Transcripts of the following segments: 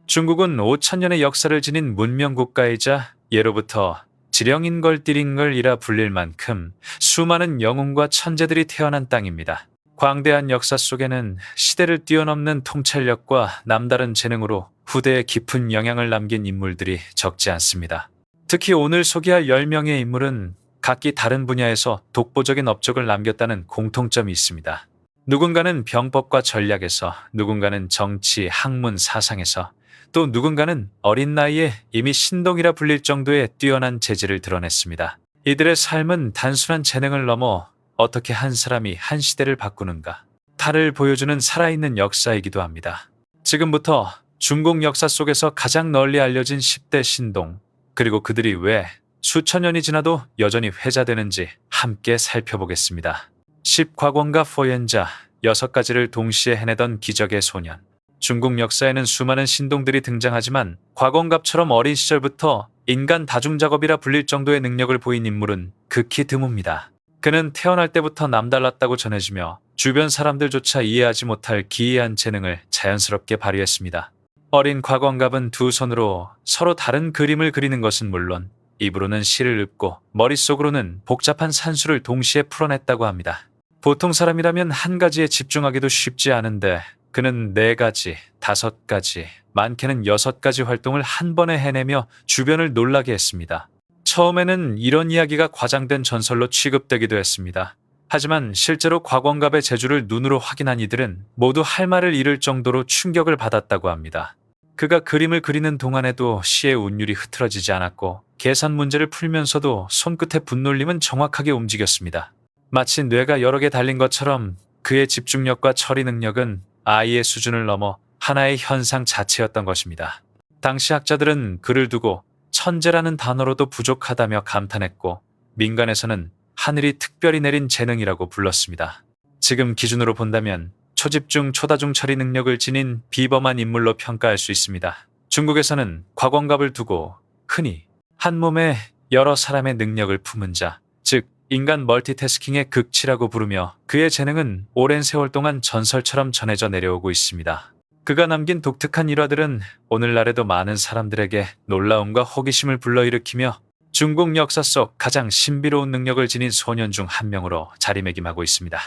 중국은 5천년의 역사를 지닌 문명 국가이자 예로부터 지령인걸띠링걸이라 불릴 만큼 수많은 영웅과 천재들이 태어난 땅입니다. 광대한 역사 속에는 시대를 뛰어넘는 통찰력과 남다른 재능으로 후대에 깊은 영향을 남긴 인물들이 적지 않습니다. 특히 오늘 소개할 10명의 인물은 각기 다른 분야에서 독보적인 업적을 남겼다는 공통점이 있습니다. 누군가는 병법과 전략에서, 누군가는 정치, 학문, 사상에서, 또 누군가는 어린 나이에 이미 신동이라 불릴 정도의 뛰어난 재질을 드러냈습니다. 이들의 삶은 단순한 재능을 넘어 어떻게 한 사람이 한 시대를 바꾸는가, 탈을 보여주는 살아있는 역사이기도 합니다. 지금부터 중국 역사 속에서 가장 널리 알려진 10대 신동, 그리고 그들이 왜 수천 년이 지나도 여전히 회자되는지 함께 살펴보겠습니다. 10과권과 포연자, 6가지를 동시에 해내던 기적의 소년. 중국 역사에는 수많은 신동들이 등장하지만 과권갑처럼 어린 시절부터 인간 다중작업이라 불릴 정도의 능력을 보인 인물은 극히 드뭅니다. 그는 태어날 때부터 남달랐다고 전해지며 주변 사람들조차 이해하지 못할 기이한 재능을 자연스럽게 발휘했습니다. 어린 과권갑은 두 손으로 서로 다른 그림을 그리는 것은 물론 입으로는 시를 읊고 머릿속으로는 복잡한 산수를 동시에 풀어냈다고 합니다. 보통 사람이라면 한 가지에 집중하기도 쉽지 않은데 그는 4가지, 5가지, 많게는 6가지 활동을 한 번에 해내며 주변을 놀라게 했습니다. 처음에는 이런 이야기가 과장된 전설로 취급되기도 했습니다. 하지만 실제로 과권갑의 재주를 눈으로 확인한 이들은 모두 할 말을 잃을 정도로 충격을 받았다고 합니다. 그가 그림을 그리는 동안에도 시의 운율이 흐트러지지 않았고 계산 문제를 풀면서도 손끝의 분놀림은 정확하게 움직였습니다. 마치 뇌가 여러 개 달린 것처럼 그의 집중력과 처리 능력은 아이의 수준을 넘어 하나의 현상 자체였던 것입니다. 당시 학자들은 그를 두고 천재라는 단어로도 부족하다며 감탄했고 민간에서는 하늘이 특별히 내린 재능이라고 불렀습니다. 지금 기준으로 본다면 초집중 초다중 처리 능력을 지닌 비범한 인물로 평가할 수 있습니다. 중국에서는 과권갑을 두고 흔히 한 몸에 여러 사람의 능력을 품은 자, 즉 인간 멀티태스킹의 극치라고 부르며 그의 재능은 오랜 세월 동안 전설처럼 전해져 내려오고 있습니다. 그가 남긴 독특한 일화들은 오늘날에도 많은 사람들에게 놀라움과 호기심을 불러일으키며 중국 역사 속 가장 신비로운 능력을 지닌 소년 중 한 명으로 자리매김하고 있습니다.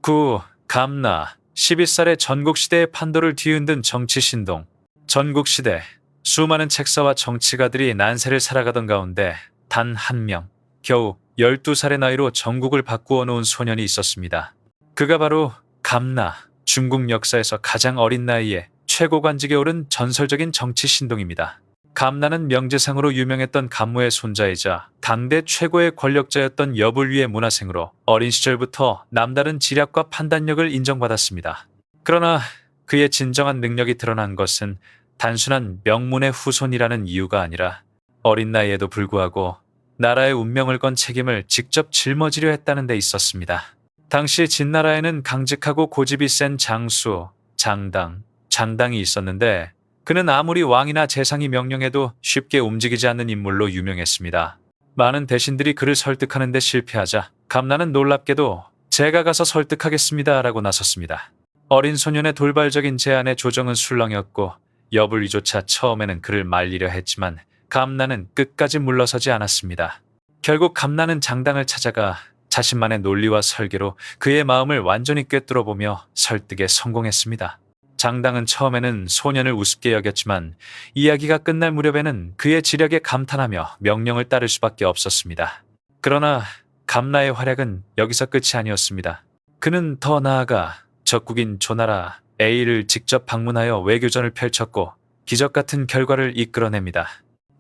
9. 감나 11살의 전국시대의 판도를 뒤흔든 정치신동. 전국시대 수많은 책사와 정치가들이 난세를 살아가던 가운데 단 한 명, 겨우 12살의 나이로 전국을 바꾸어 놓은 소년이 있었습니다. 그가 바로 감나, 중국 역사에서 가장 어린 나이에 최고관직에 오른 전설적인 정치신동입니다. 감나는 명제상으로 유명했던 감무의 손자이자 당대 최고의 권력자였던 여불위의 문화생으로 어린 시절부터 남다른 지략과 판단력을 인정받았습니다. 그러나 그의 진정한 능력이 드러난 것은 단순한 명문의 후손이라는 이유가 아니라 어린 나이에도 불구하고 나라의 운명을 건 책임을 직접 짊어지려 했다는 데 있었습니다. 당시 진나라에는 강직하고 고집이 센 장수, 장당이 있었는데 그는 아무리 왕이나 재상이 명령해도 쉽게 움직이지 않는 인물로 유명했습니다. 많은 대신들이 그를 설득하는 데 실패하자 감나는 놀랍게도 제가 가서 설득하겠습니다 라고 나섰습니다. 어린 소년의 돌발적인 제안에 조정은 술렁였고 여불위조차 처음에는 그를 말리려 했지만 감나는 끝까지 물러서지 않았습니다. 결국 감나는 장당을 찾아가 자신만의 논리와 설계로 그의 마음을 완전히 꿰뚫어보며 설득에 성공했습니다. 장당은 처음에는 소년을 우습게 여겼지만 이야기가 끝날 무렵에는 그의 지략에 감탄하며 명령을 따를 수밖에 없었습니다. 그러나 감나의 활약은 여기서 끝이 아니었습니다. 그는 더 나아가 적국인 조나라 A를 직접 방문하여 외교전을 펼쳤고 기적 같은 결과를 이끌어냅니다.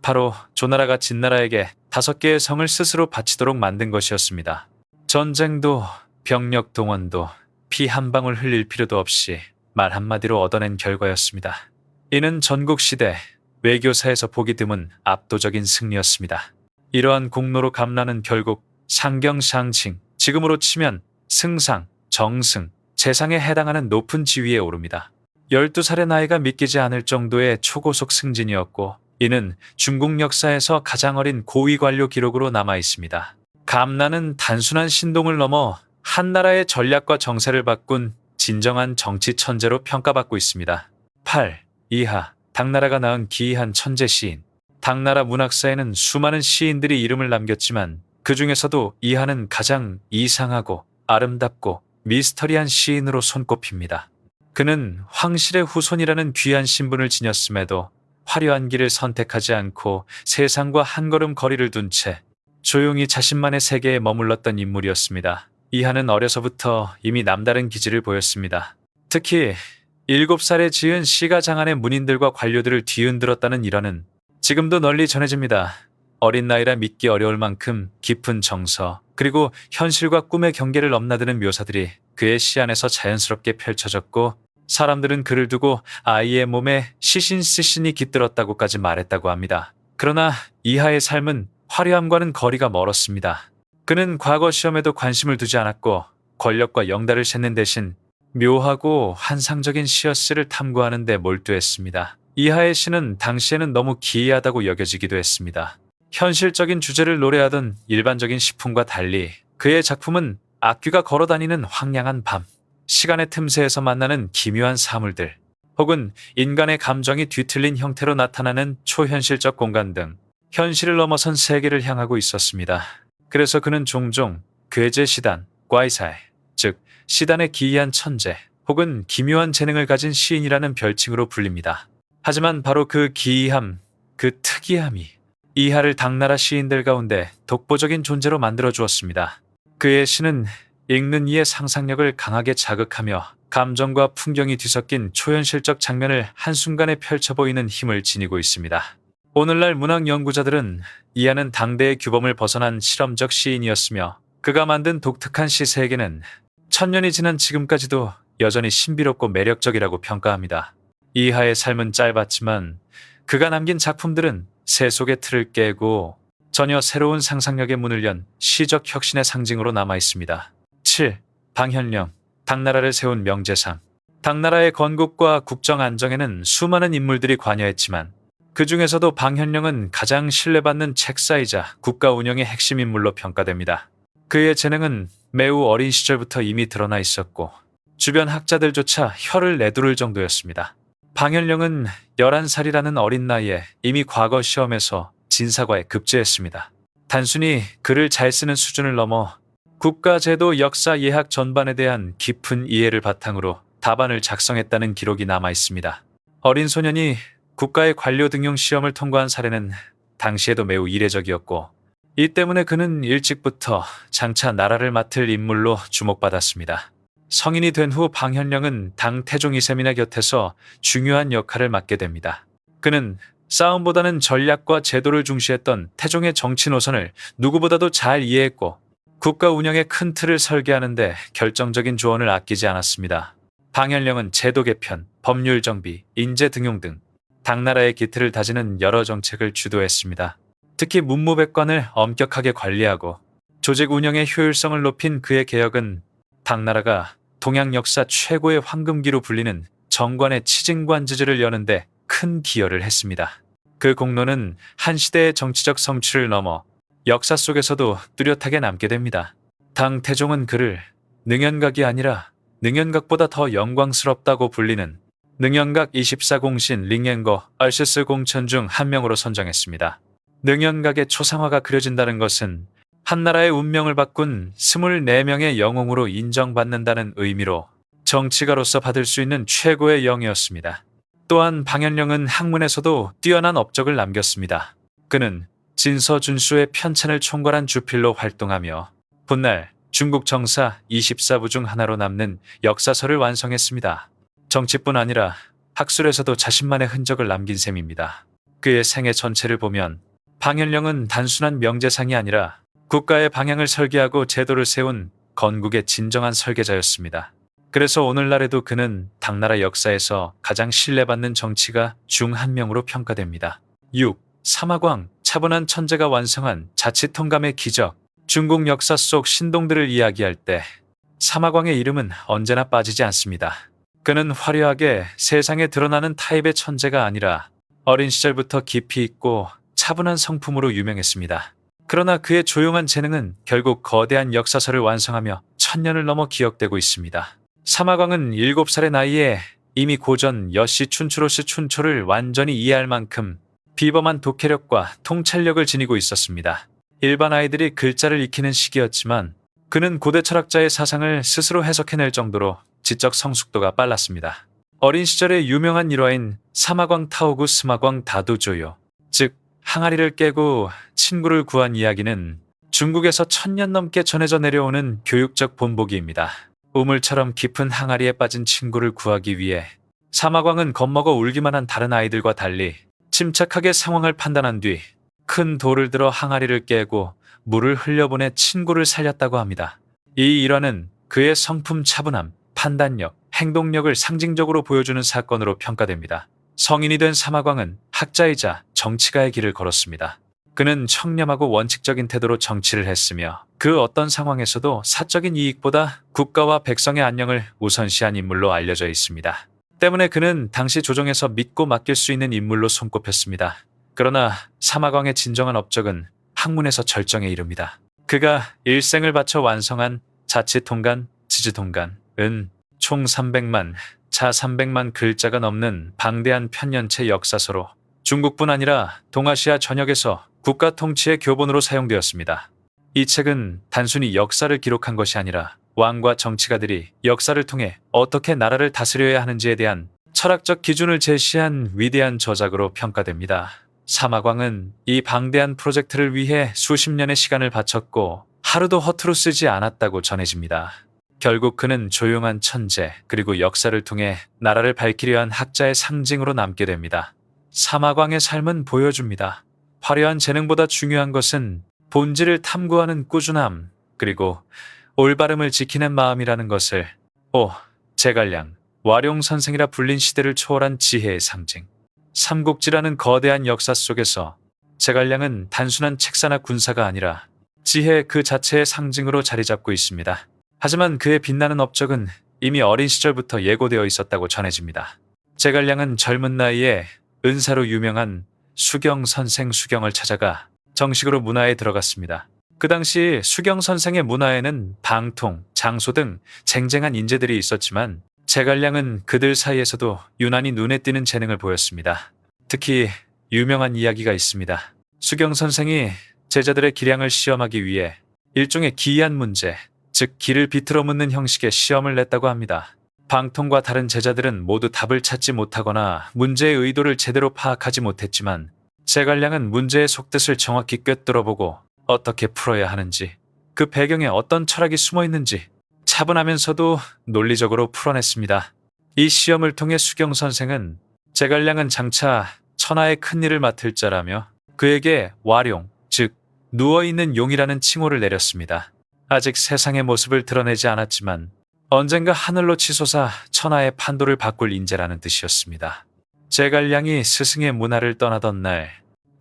바로 조나라가 진나라에게 5개의 성을 스스로 바치도록 만든 것이었습니다. 전쟁도 병력 동원도 피 한 방울 흘릴 필요도 없이 말 한마디로 얻어낸 결과였습니다. 이는 전국시대 외교사에서 보기 드문 압도적인 승리였습니다. 이러한 공로로 감나는 결국 상경상칭, 지금으로 치면 승상, 정승, 재상에 해당하는 높은 지위에 오릅니다. 12살의 나이가 믿기지 않을 정도의 초고속 승진이었고 이는 중국 역사에서 가장 어린 고위 관료 기록으로 남아 있습니다. 감나는 단순한 신동을 넘어 한 나라의 전략과 정세를 바꾼 진정한 정치 천재로 평가받고 있습니다. 8. 이하 당나라가 낳은 기이한 천재 시인. 당나라 문학사에는 수많은 시인들이 이름을 남겼지만 그 중에서도 이하는 가장 이상하고 아름답고 미스터리한 시인으로 손꼽힙니다. 그는 황실의 후손이라는 귀한 신분을 지녔음에도 화려한 길을 선택하지 않고 세상과 한 걸음 거리를 둔 채 조용히 자신만의 세계에 머물렀던 인물이었습니다. 이하는 어려서부터 이미 남다른 기질을 보였습니다. 특히 7살에 지은 시가 장안의 문인들과 관료들을 뒤흔들었다는 일화는 지금도 널리 전해집니다. 어린 나이라 믿기 어려울 만큼 깊은 정서, 그리고 현실과 꿈의 경계를 넘나드는 묘사들이 그의 시 안에서 자연스럽게 펼쳐졌고, 사람들은 그를 두고 아이의 몸에 시신시신이 깃들었다고까지 말했다고 합니다. 그러나 이하의 삶은 화려함과는 거리가 멀었습니다. 그는 과거 시험에도 관심을 두지 않았고 권력과 영달을 싣는 대신 묘하고 환상적인 시어스를 탐구하는 데 몰두했습니다. 이하의 시는 당시에는 너무 기이하다고 여겨지기도 했습니다. 현실적인 주제를 노래하던 일반적인 시품과 달리 그의 작품은 악귀가 걸어다니는 황량한 밤, 시간의 틈새에서 만나는 기묘한 사물들, 혹은 인간의 감정이 뒤틀린 형태로 나타나는 초현실적 공간 등 현실을 넘어선 세계를 향하고 있었습니다. 그래서 그는 종종 괴제 시단, 꽈이사이, 즉 시단의 기이한 천재 혹은 기묘한 재능을 가진 시인이라는 별칭으로 불립니다. 하지만 바로 그 기이함, 그 특이함이 이하를 당나라 시인들 가운데 독보적인 존재로 만들어 주었습니다. 그의 시는 읽는 이의 상상력을 강하게 자극하며 감정과 풍경이 뒤섞인 초현실적 장면을 한순간에 펼쳐 보이는 힘을 지니고 있습니다. 오늘날 문학 연구자들은 이하는 당대의 규범을 벗어난 실험적 시인이었으며 그가 만든 독특한 시 세계는 천년이 지난 지금까지도 여전히 신비롭고 매력적이라고 평가합니다. 이하의 삶은 짧았지만 그가 남긴 작품들은 세속의 틀을 깨고 전혀 새로운 상상력의 문을 연 시적 혁신의 상징으로 남아 있습니다. 7. 방현령, 당나라를 세운 명재상. 당나라의 건국과 국정 안정에는 수많은 인물들이 관여했지만 그 중에서도 방현령은 가장 신뢰받는 책사이자 국가 운영의 핵심 인물로 평가됩니다. 그의 재능은 매우 어린 시절부터 이미 드러나 있었고 주변 학자들조차 혀를 내두를 정도였습니다. 방현령은 11살이라는 어린 나이에 이미 과거 시험에서 진사과에 급제했습니다. 단순히 글을 잘 쓰는 수준을 넘어 국가 제도 역사 예학 전반에 대한 깊은 이해를 바탕으로 답안을 작성했다는 기록이 남아 있습니다. 어린 소년이 국가의 관료 등용 시험을 통과한 사례는 당시에도 매우 이례적이었고 이 때문에 그는 일찍부터 장차 나라를 맡을 인물로 주목받았습니다. 성인이 된 후 방현령은 당 태종 이세민의 곁에서 중요한 역할을 맡게 됩니다. 그는 싸움보다는 전략과 제도를 중시했던 태종의 정치 노선을 누구보다도 잘 이해했고 국가 운영의 큰 틀을 설계하는데 결정적인 조언을 아끼지 않았습니다. 방현령은 제도 개편, 법률 정비, 인재 등용 등 당나라의 기틀을 다지는 여러 정책을 주도했습니다. 특히 문무백관을 엄격하게 관리하고 조직 운영의 효율성을 높인 그의 개혁은 당나라가 동양 역사 최고의 황금기로 불리는 정관의 치증관지제를 여는데 큰 기여를 했습니다. 그 공로는 한 시대의 정치적 성취를 넘어 역사 속에서도 뚜렷하게 남게 됩니다. 당 태종은 그를 능연각이 아니라 능연각보다 더 영광스럽다고 불리는 능연각 24공신 링옌거 얼시스 공천 중 한 명으로 선정했습니다. 능연각의 초상화가 그려진다는 것은 한나라의 운명을 바꾼 24명의 영웅으로 인정받는다는 의미로 정치가로서 받을 수 있는 최고의 영이었습니다. 또한 방현령은 학문에서도 뛰어난 업적을 남겼습니다. 그는 진서준수의 편찬을 총괄한 주필로 활동하며 훗날 중국 정사 24부 중 하나로 남는 역사서를 완성했습니다. 정치뿐 아니라 학술에서도 자신만의 흔적을 남긴 셈입니다. 그의 생애 전체를 보면 방현령은 단순한 명재상이 아니라 국가의 방향을 설계하고 제도를 세운 건국의 진정한 설계자였습니다. 그래서 오늘날에도 그는 당나라 역사에서 가장 신뢰받는 정치가 중 한 명으로 평가됩니다. 6. 사마광, 차분한 천재가 완성한 자치통감의 기적. 중국 역사 속 신동들을 이야기할 때 사마광의 이름은 언제나 빠지지 않습니다. 그는 화려하게 세상에 드러나는 타입의 천재가 아니라 어린 시절부터 깊이 있고 차분한 성품으로 유명했습니다. 그러나 그의 조용한 재능은 결국 거대한 역사서를 완성하며 천년을 넘어 기억되고 있습니다. 사마광은 7살의 나이에 이미 고전 여씨 춘추로서 춘초를 완전히 이해할 만큼 비범한 독해력과 통찰력을 지니고 있었습니다. 일반 아이들이 글자를 익히는 시기였지만 그는 고대 철학자의 사상을 스스로 해석해낼 정도로 지적 성숙도가 빨랐습니다. 어린 시절의 유명한 일화인 사마광 타오구 스마광 다두조요, 즉 항아리를 깨고 친구를 구한 이야기는 중국에서 1000년 넘게 전해져 내려오는 교육적 본보기입니다. 우물처럼 깊은 항아리에 빠진 친구를 구하기 위해 사마광은 겁먹어 울기만 한 다른 아이들과 달리 침착하게 상황을 판단한 뒤 큰 돌을 들어 항아리를 깨고 물을 흘려보내 친구를 살렸다고 합니다. 이 일화는 그의 성품 차분함, 판단력, 행동력을 상징적으로 보여주는 사건으로 평가됩니다. 성인이 된 사마광은 학자이자 정치가의 길을 걸었습니다. 그는 청렴하고 원칙적인 태도로 정치를 했으며 그 어떤 상황에서도 사적인 이익보다 국가와 백성의 안녕을 우선시한 인물로 알려져 있습니다. 때문에 그는 당시 조정에서 믿고 맡길 수 있는 인물로 손꼽혔습니다. 그러나 사마광의 진정한 업적은 학문에서 절정에 이릅니다. 그가 일생을 바쳐 완성한 자치통간, 지지통간은 총 300만, 자 300만 글자가 넘는 방대한 편년체 역사서로 중국뿐 아니라 동아시아 전역에서 국가 통치의 교본으로 사용되었습니다. 이 책은 단순히 역사를 기록한 것이 아니라 왕과 정치가들이 역사를 통해 어떻게 나라를 다스려야 하는지에 대한 철학적 기준을 제시한 위대한 저작으로 평가됩니다. 사마광은 이 방대한 프로젝트를 위해 수십 년의 시간을 바쳤고 하루도 허투루 쓰지 않았다고 전해집니다. 결국 그는 조용한 천재 그리고 역사를 통해 나라를 밝히려 한 학자의 상징으로 남게 됩니다. 사마광의 삶은 보여줍니다. 화려한 재능보다 중요한 것은 본질을 탐구하는 꾸준함 그리고 올바름을 지키는 마음이라는 것을 제갈량, 와룡선생이라 불린 시대를 초월한 지혜의 상징. 삼국지라는 거대한 역사 속에서 제갈량은 단순한 책사나 군사가 아니라 지혜 그 자체의 상징으로 자리 잡고 있습니다. 하지만 그의 빛나는 업적은 이미 어린 시절부터 예고되어 있었다고 전해집니다. 제갈량은 젊은 나이에 은사로 유명한 수경 선생 수경을 찾아가 정식으로 문화에 들어갔습니다. 그 당시 수경 선생의 문화에는 방통, 장소 등 쟁쟁한 인재들이 있었지만 제갈량은 그들 사이에서도 유난히 눈에 띄는 재능을 보였습니다. 특히 유명한 이야기가 있습니다. 수경 선생이 제자들의 기량을 시험하기 위해 일종의 기이한 문제, 즉 기를 비틀어 묻는 형식의 시험을 냈다고 합니다. 방통과 다른 제자들은 모두 답을 찾지 못하거나 문제의 의도를 제대로 파악하지 못했지만 제갈량은 문제의 속뜻을 정확히 꿰뚫어보고 어떻게 풀어야 하는지, 그 배경에 어떤 철학이 숨어 있는지 차분하면서도 논리적으로 풀어냈습니다. 이 시험을 통해 수경 선생은 제갈량은 장차 천하의 큰일을 맡을 자라며 그에게 와룡, 즉 누워있는 용이라는 칭호를 내렸습니다. 아직 세상의 모습을 드러내지 않았지만 언젠가 하늘로 치솟아 천하의 판도를 바꿀 인재라는 뜻이었습니다. 제갈량이 스승의 문화를 떠나던 날,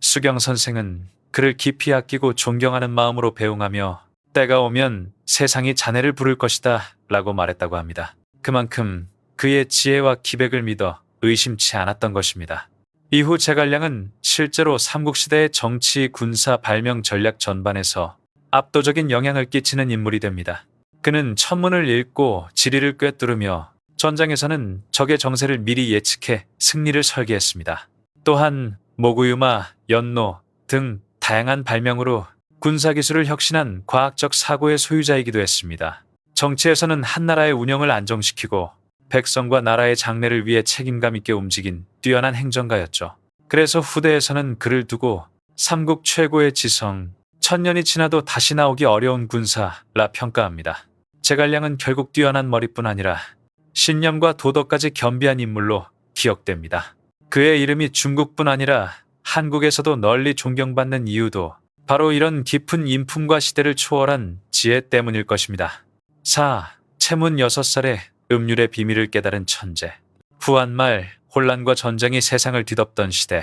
수경 선생은 그를 깊이 아끼고 존경하는 마음으로 배웅하며 때가 오면 세상이 자네를 부를 것이다 라고 말했다고 합니다. 그만큼 그의 지혜와 기백을 믿어 의심치 않았던 것입니다. 이후 제갈량은 실제로 삼국시대의 정치, 군사, 발명 전략 전반에서 압도적인 영향을 끼치는 인물이 됩니다. 그는 천문을 읽고 지리를 꿰뚫으며 전장에서는 적의 정세를 미리 예측해 승리를 설계했습니다. 또한 모구유마, 연노 등 다양한 발명으로 군사기술을 혁신한 과학적 사고의 소유자이기도 했습니다. 정치에서는 한 나라의 운영을 안정시키고 백성과 나라의 장래를 위해 책임감 있게 움직인 뛰어난 행정가였죠. 그래서 후대에서는 그를 두고 삼국 최고의 지성, 1000년이 지나도 다시 나오기 어려운 군사라 평가합니다. 제갈량은 결국 뛰어난 머리뿐 아니라 신념과 도덕까지 겸비한 인물로 기억됩니다. 그의 이름이 중국뿐 아니라 한국에서도 널리 존경받는 이유도 바로 이런 깊은 인품과 시대를 초월한 지혜 때문일 것입니다. 채문 6살에 음률의 비밀을 깨달은 천재. 후한말 혼란과 전쟁이 세상을 뒤덮던 시대.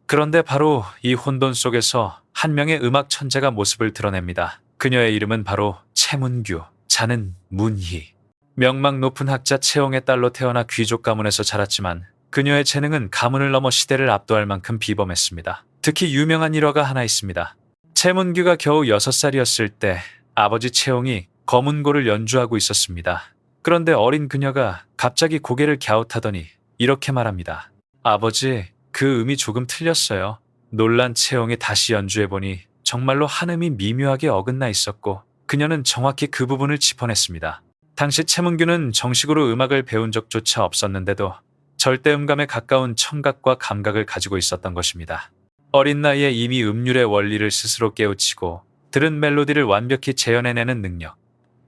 그런데 바로 이 혼돈 속에서 한 명의 음악 천재가 모습을 드러냅니다. 그녀의 이름은 바로 채문규, 자는 문희. 명망 높은 학자 채홍의 딸로 태어나 귀족 가문에서 자랐지만 그녀의 재능은 가문을 넘어 시대를 압도할 만큼 비범했습니다. 특히 유명한 일화가 하나 있습니다. 채문규가 겨우 6살이었을 때 아버지 채홍이 거문고를 연주하고 있었습니다. 그런데 어린 그녀가 갑자기 고개를 갸웃하더니 이렇게 말합니다. 아버지, 그 음이 조금 틀렸어요. 놀란 채용이 다시 연주해보니 정말로 한음이 미묘하게 어긋나 있었고 그녀는 정확히 그 부분을 짚어냈습니다. 당시 채문규는 정식으로 음악을 배운 적조차 없었는데도 절대음감에 가까운 청각과 감각을 가지고 있었던 것입니다. 어린 나이에 이미 음률의 원리를 스스로 깨우치고 들은 멜로디를 완벽히 재현해내는 능력.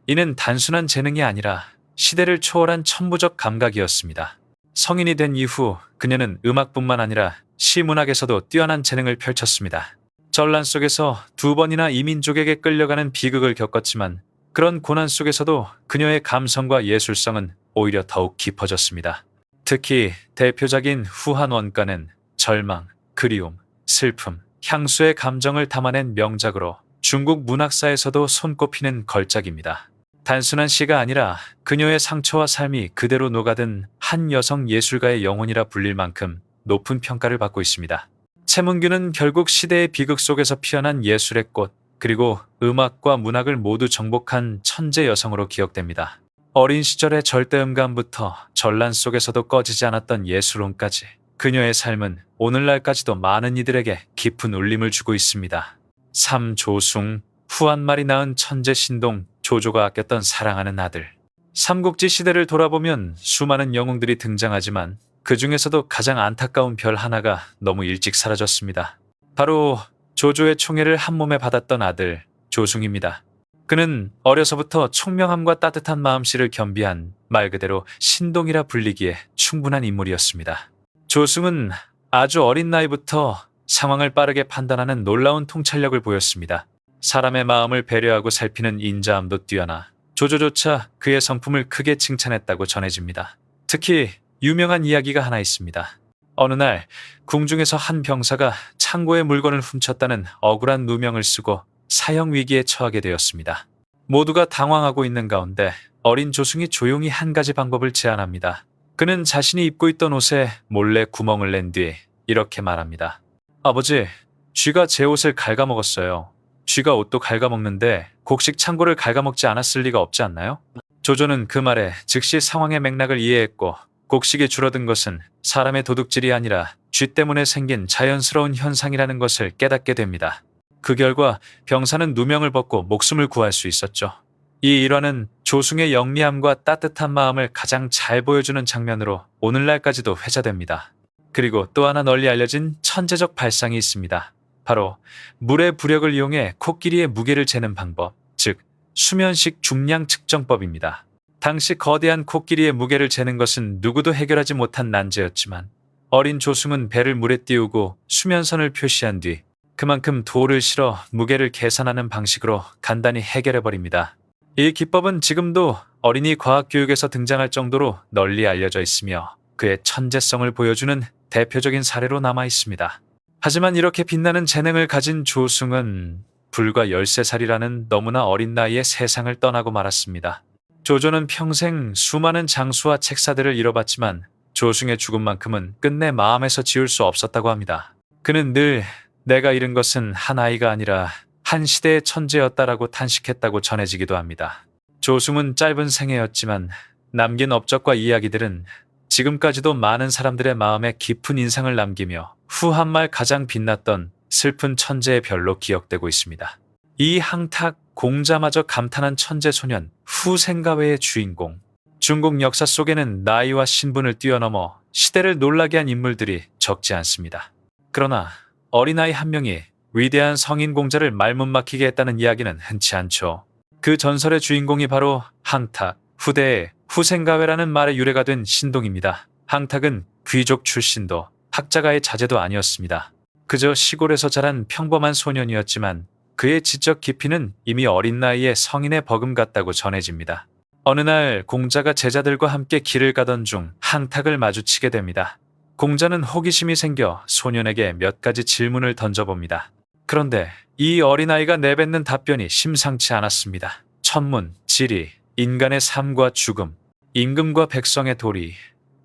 이는 단순한 재능이 아니라 시대를 초월한 천부적 감각이었습니다. 성인이 된 이후 그녀는 음악뿐만 아니라 시문학에서도 뛰어난 재능을 펼쳤습니다. 전란 속에서 2번이나 이민족에게 끌려가는 비극을 겪었지만 그런 고난 속에서도 그녀의 감성과 예술성은 오히려 더욱 깊어졌습니다. 특히 대표작인 후한 원가는 절망, 그리움, 슬픔, 향수의 감정을 담아낸 명작으로 중국 문학사에서도 손꼽히는 걸작입니다. 단순한 시가 아니라 그녀의 상처와 삶이 그대로 녹아든 한 여성 예술가의 영혼이라 불릴 만큼 높은 평가를 받고 있습니다. 채문규는 결국 시대의 비극 속에서 피어난 예술의 꽃, 그리고 음악과 문학을 모두 정복한 천재 여성으로 기억됩니다. 어린 시절의 절대음감부터 전란 속에서도 꺼지지 않았던 예술혼까지 그녀의 삶은 오늘날까지도 많은 이들에게 깊은 울림을 주고 있습니다. 삼조숭, 후한말이 낳은 천재 신동, 조조가 아꼈던 사랑하는 아들. 삼국지 시대를 돌아보면 수많은 영웅들이 등장하지만 그 중에서도 가장 안타까운 별 하나가 너무 일찍 사라졌습니다. 바로 조조의 총애를 한 몸에 받았던 아들 조숭입니다. 그는 어려서부터 총명함과 따뜻한 마음씨를 겸비한 말 그대로 신동이라 불리기에 충분한 인물이었습니다. 조숭은 아주 어린 나이부터 상황을 빠르게 판단하는 놀라운 통찰력을 보였습니다. 사람의 마음을 배려하고 살피는 인자함도 뛰어나 조조조차 그의 성품을 크게 칭찬했다고 전해집니다. 특히 유명한 이야기가 하나 있습니다. 어느 날 궁중에서 한 병사가 창고에 물건을 훔쳤다는 억울한 누명을 쓰고 사형 위기에 처하게 되었습니다. 모두가 당황하고 있는 가운데 어린 조숭이 조용히 한 가지 방법을 제안합니다. 그는 자신이 입고 있던 옷에 몰래 구멍을 낸 뒤 이렇게 말합니다. 아버지, 쥐가 제 옷을 갉아먹었어요. 쥐가 옷도 갉아먹는데 곡식 창고를 갉아먹지 않았을 리가 없지 않나요? 조조는 그 말에 즉시 상황의 맥락을 이해했고 곡식이 줄어든 것은 사람의 도둑질이 아니라 쥐 때문에 생긴 자연스러운 현상이라는 것을 깨닫게 됩니다. 그 결과 병사는 누명을 벗고 목숨을 구할 수 있었죠. 이 일화는 조숭의 영리함과 따뜻한 마음을 가장 잘 보여주는 장면으로 오늘날까지도 회자됩니다. 그리고 또 하나 널리 알려진 천재적 발상이 있습니다. 바로 물의 부력을 이용해 코끼리의 무게를 재는 방법, 즉 수면식 중량 측정법입니다. 당시 거대한 코끼리의 무게를 재는 것은 누구도 해결하지 못한 난제였지만 어린 조숭은 배를 물에 띄우고 수면선을 표시한 뒤 그만큼 돌을 실어 무게를 계산하는 방식으로 간단히 해결해버립니다. 이 기법은 지금도 어린이 과학교육에서 등장할 정도로 널리 알려져 있으며 그의 천재성을 보여주는 대표적인 사례로 남아 있습니다. 하지만 이렇게 빛나는 재능을 가진 조숭은 불과 13살이라는 너무나 어린 나이에 세상을 떠나고 말았습니다. 조조는 평생 수많은 장수와 책사들을 잃어봤지만 조숭의 죽음만큼은 끝내 마음에서 지울 수 없었다고 합니다. 그는 늘 내가 잃은 것은 한 아이가 아니라 한 시대의 천재였다라고 탄식했다고 전해지기도 합니다. 조숭은 짧은 생애였지만 남긴 업적과 이야기들은 지금까지도 많은 사람들의 마음에 깊은 인상을 남기며 후한말 가장 빛났던 슬픈 천재의 별로 기억되고 있습니다. 이 항탁 공자마저 감탄한 천재 소년 후생가회의 주인공. 중국 역사 속에는 나이와 신분을 뛰어넘어 시대를 놀라게 한 인물들이 적지 않습니다. 그러나 어린아이 한 명이 위대한 성인 공자를 말문 막히게 했다는 이야기는 흔치 않죠. 그 전설의 주인공이 바로 항탁, 후대의 후생가회라는 말의 유래가 된 신동입니다. 항탁은 귀족 출신도 학자가의 자제도 아니었습니다. 그저 시골에서 자란 평범한 소년이었지만 그의 지적 깊이는 이미 어린 나이에 성인의 버금갔다고 전해집니다. 어느 날 공자가 제자들과 함께 길을 가던 중 항탁을 마주치게 됩니다. 공자는 호기심이 생겨 소년에게 몇 가지 질문을 던져봅니다. 그런데 이 어린아이가 내뱉는 답변이 심상치 않았습니다. 천문, 지리, 인간의 삶과 죽음, 임금과 백성의 도리,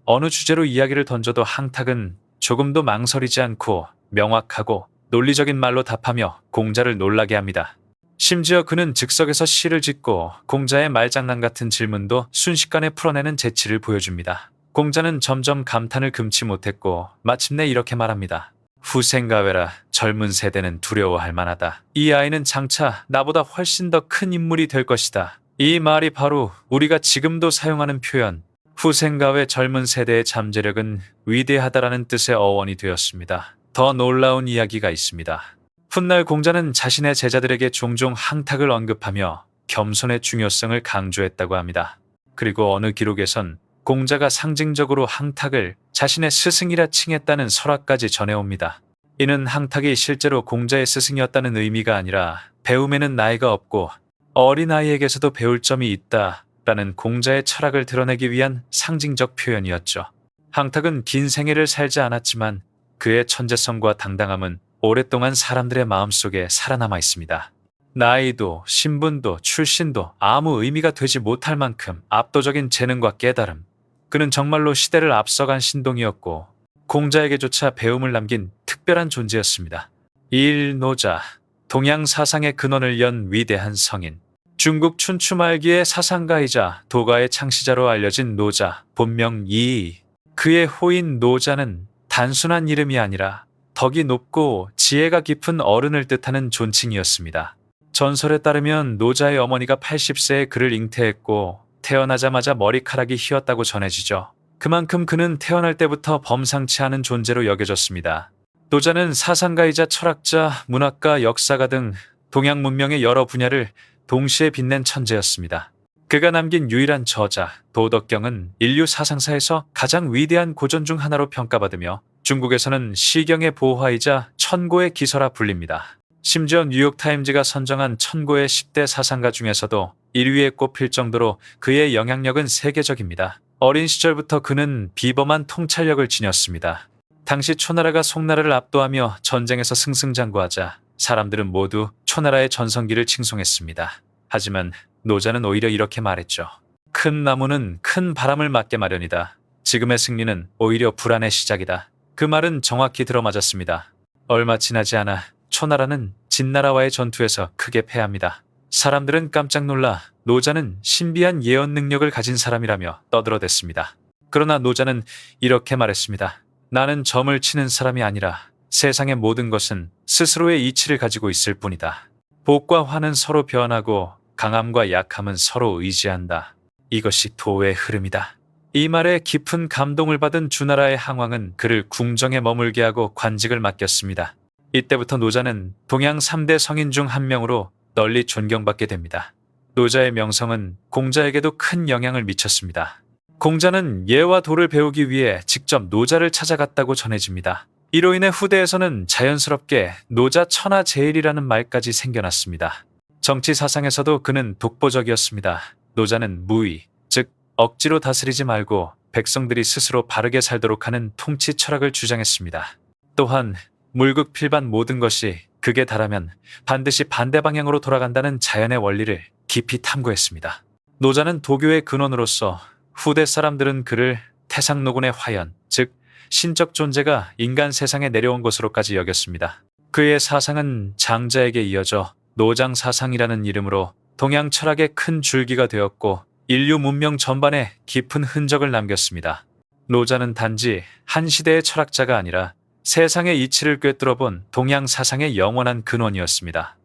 어느 주제로 이야기를 던져도 항탁은 조금도 망설이지 않고 명확하고 논리적인 말로 답하며 공자를 놀라게 합니다. 심지어 그는 즉석에서 시를 짓고 공자의 말장난 같은 질문도 순식간에 풀어내는 재치를 보여줍니다. 공자는 점점 감탄을 금치 못했고 마침내 이렇게 말합니다. 후생가외라 젊은 세대는 두려워할 만하다. 이 아이는 장차 나보다 훨씬 더 큰 인물이 될 것이다. 이 말이 바로 우리가 지금도 사용하는 표현 후생가외 젊은 세대의 잠재력은 위대하다라는 뜻의 어원이 되었습니다. 더 놀라운 이야기가 있습니다. 훗날 공자는 자신의 제자들에게 종종 항탁을 언급하며 겸손의 중요성을 강조했다고 합니다. 그리고 어느 기록에선 공자가 상징적으로 항탁을 자신의 스승이라 칭했다는 설화까지 전해옵니다. 이는 항탁이 실제로 공자의 스승이었다는 의미가 아니라 배움에는 나이가 없고 어린아이에게서도 배울 점이 있다라는 공자의 철학을 드러내기 위한 상징적 표현이었죠. 항탁은 긴 생애를 살지 않았지만 그의 천재성과 당당함은 오랫동안 사람들의 마음속에 살아남아 있습니다. 나이도 신분도 출신도 아무 의미가 되지 못할 만큼 압도적인 재능과 깨달음. 그는 정말로 시대를 앞서간 신동이었고 공자에게조차 배움을 남긴 특별한 존재였습니다. 일노자, 동양 사상의 근원을 연 위대한 성인. 중국 춘추 말기의 사상가이자 도가의 창시자로 알려진 노자, 본명 이의. 그의 호인 노자는 단순한 이름이 아니라 덕이 높고 지혜가 깊은 어른을 뜻하는 존칭이었습니다. 전설에 따르면 노자의 어머니가 80세에 그를 잉태했고 태어나자마자 머리카락이 휘었다고 전해지죠. 그만큼 그는 태어날 때부터 범상치 않은 존재로 여겨졌습니다. 노자는 사상가이자 철학자, 문학가, 역사가 등 동양 문명의 여러 분야를 동시에 빛낸 천재였습니다. 그가 남긴 유일한 저자, 도덕경은 인류 사상사에서 가장 위대한 고전 중 하나로 평가받으며 중국에서는 시경의 보화이자 천고의 기서라 불립니다. 심지어 뉴욕타임즈가 선정한 천고의 10대 사상가 중에서도 1위에 꼽힐 정도로 그의 영향력은 세계적입니다. 어린 시절부터 그는 비범한 통찰력을 지녔습니다. 당시 초나라가 송나라를 압도하며 전쟁에서 승승장구하자 사람들은 모두 초나라의 전성기를 칭송했습니다. 하지만 노자는 오히려 이렇게 말했죠. 큰 나무는 큰 바람을 맞게 마련이다. 지금의 승리는 오히려 불안의 시작이다. 그 말은 정확히 들어맞았습니다. 얼마 지나지 않아 초나라는 진나라와의 전투에서 크게 패합니다. 사람들은 깜짝 놀라 노자는 신비한 예언 능력을 가진 사람이라며 떠들어댔습니다. 그러나 노자는 이렇게 말했습니다. 나는 점을 치는 사람이 아니라 세상의 모든 것은 스스로의 이치를 가지고 있을 뿐이다. 복과 화는 서로 변하고 강함과 약함은 서로 의지한다. 이것이 도의 흐름이다. 이 말에 깊은 감동을 받은 주나라의 항왕은 그를 궁정에 머물게 하고 관직을 맡겼습니다. 이때부터 노자는 동양 3대 성인 중 한 명으로 널리 존경받게 됩니다. 노자의 명성은 공자에게도 큰 영향을 미쳤습니다. 공자는 예와 도를 배우기 위해 직접 노자를 찾아갔다고 전해집니다. 이로 인해 후대에서는 자연스럽게 노자 천하제일이라는 말까지 생겨났습니다. 정치 사상에서도 그는 독보적이었습니다. 노자는 무의, 즉 억지로 다스리지 말고 백성들이 스스로 바르게 살도록 하는 통치 철학을 주장했습니다. 또한 물극필반 모든 것이 극에 달하면 반드시 반대 방향으로 돌아간다는 자연의 원리를 깊이 탐구했습니다. 노자는 도교의 근원으로서 후대 사람들은 그를 태상노군의 화연, 즉 신적 존재가 인간 세상에 내려온 것으로까지 여겼습니다. 그의 사상은 장자에게 이어져 노장 사상이라는 이름으로 동양 철학의 큰 줄기가 되었고 인류 문명 전반에 깊은 흔적을 남겼습니다. 노자는 단지 한 시대의 철학자가 아니라 세상의 이치를 꿰뚫어본 동양 사상의 영원한 근원이었습니다.